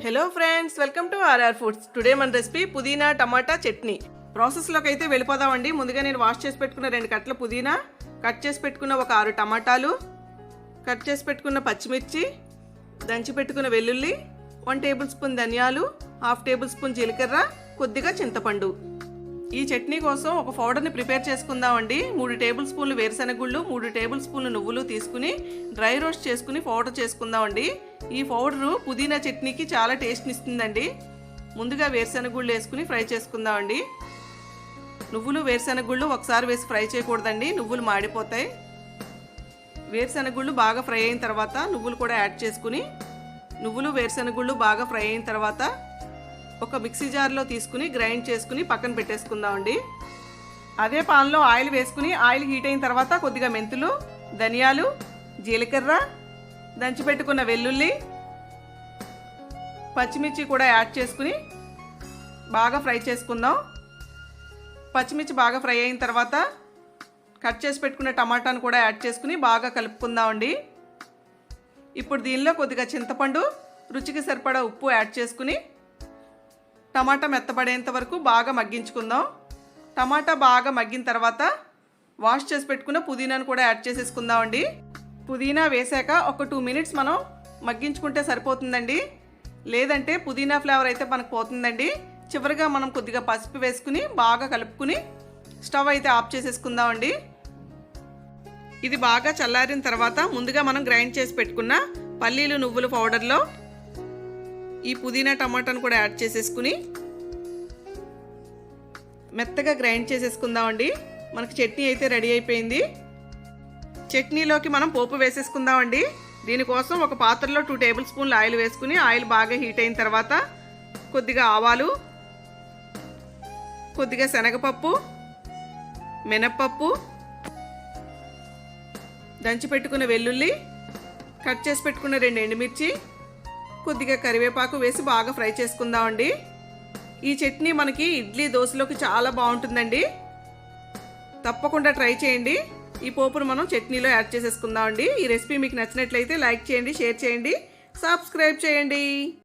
Hello friends, welcome to RR foods. Today మన recipe పుదీనా tomato chutney. ప్రాసెస్లోకి అయితే వెళ్ళిపోదామండి. ముందుగా నేను వాష్ చేసి పెట్టుకున్న 2 కట్టల పుదీనా, కట్ చేసి పెట్టుకున్న ఒక 6 టమాటాలు, కట్ చేసి పెట్టుకున్న పచ్చిమిర్చి, దంచి పెట్టుకున్న వెల్లుల్లి, 1 టేబుల్ స్పూన్ ధనియాలు, 1/2 టేబుల్ స్పూన్ జీలకర్ర, కొద్దిగా చింతపండు. ఈ చట్నీ కోసం ఒక పౌడర్ని ప్రిపేర్ చేసుకుందామండి. 3 టేబుల్ స్పూన్లు వేరుశనగుళ్ళు, 3 టేబుల్ స్పూన్లు నువ్వులు తీసుకుని డ్రై రోస్ట్ చేసుకుని పౌడర్ చేసుకుందామండి. ఈ పౌడరు పుదీనా చట్నీకి చాలా టేస్ట్ని ఇస్తుందండి. ముందుగా వేరుశనగుళ్ళు వేసుకుని ఫ్రై చేసుకుందామండి. నువ్వులు వేరుశనగుళ్ళు ఒకసారి వేసి ఫ్రై చేయకూడదండి, నువ్వులు మాడిపోతాయి. వేరుశనగుళ్ళు బాగా ఫ్రై అయిన తర్వాత నువ్వులు కూడా యాడ్ చేసుకుని, నువ్వులు వేరుశనగుళ్ళు బాగా ఫ్రై అయిన తర్వాత ఒక మిక్సీ జార్లో తీసుకుని గ్రైండ్ చేసుకుని పక్కన పెట్టేసుకుందామండి. అదే పాన్లో ఆయిల్ వేసుకుని ఆయిల్ హీట్ అయిన తర్వాత కొద్దిగా మెంతులు, ధనియాలు, జీలకర్ర, దంచి పెట్టుకున్న వెల్లుల్లి, పచ్చిమిర్చి కూడా యాడ్ చేసుకుని బాగా ఫ్రై చేసుకుందాం. పచ్చిమిర్చి బాగా ఫ్రై అయిన తర్వాత కట్ చేసి పెట్టుకున్న టమాటాను కూడా యాడ్ చేసుకుని బాగా కలుపుకుందామండి. ఇప్పుడు దీనిలో కొద్దిగా చింతపండు, రుచికి సరిపడా ఉప్పు యాడ్ చేసుకుని టమాటా మెత్తబడేంత వరకు బాగా మగ్గించుకుందాం. టమాటా బాగా మగ్గిన తర్వాత వాష్ చేసి పెట్టుకున్న పుదీనాను కూడా యాడ్ చేసేసుకుందామండి. పుదీనా వేసాక ఒక 2 మినిట్స్ మనం మగ్గించుకుంటే సరిపోతుందండి. లేదంటే పుదీనా ఫ్లేవర్ అయితే మనకు పోతుందండి. చివరిగా మనం కొద్దిగా పసుపు వేసుకుని బాగా కలుపుకుని స్టవ్ అయితే ఆఫ్ చేసేసుకుందామండి. ఇది బాగా చల్లారిన తర్వాత ముందుగా మనం గ్రైండ్ చేసి పెట్టుకున్న పల్లీలు నువ్వుల పౌడర్లో ఈ పుదీనా టమాటాను కూడా యాడ్ చేసేసుకుని మెత్తగా గ్రైండ్ చేసేసుకుందామండి. మనకి చట్నీ అయితే రెడీ అయిపోయింది. చట్నీలోకి మనం పోపు వేసేసుకుందామండి. దీనికోసం ఒక పాత్రలో 2 టేబుల్ స్పూన్లు ఆయిల్ వేసుకుని ఆయిల్ బాగా హీట్ అయిన తర్వాత కొద్దిగా ఆవాలు, కొద్దిగా శనగపప్పు, మినప్పప్పు, దంచి పెట్టుకున్న వెల్లుల్లి, కట్ చేసి పెట్టుకున్న 2 ఎండుమిర్చి, కొద్దిగా కరివేపాకు వేసి బాగా ఫ్రై చేసుకుందామండి. ఈ చట్నీ మనకి ఇడ్లీ, దోశలోకి చాలా బాగుంటుందండి. తప్పకుండా ట్రై చేయండి. ఈ పోపును మనం చట్నీలో యాడ్ చేసేసుకుందామండి. ఈ రెసిపీ మీకు నచ్చినట్లయితే లైక్ చేయండి, షేర్ చేయండి, సబ్స్క్రైబ్ చేయండి.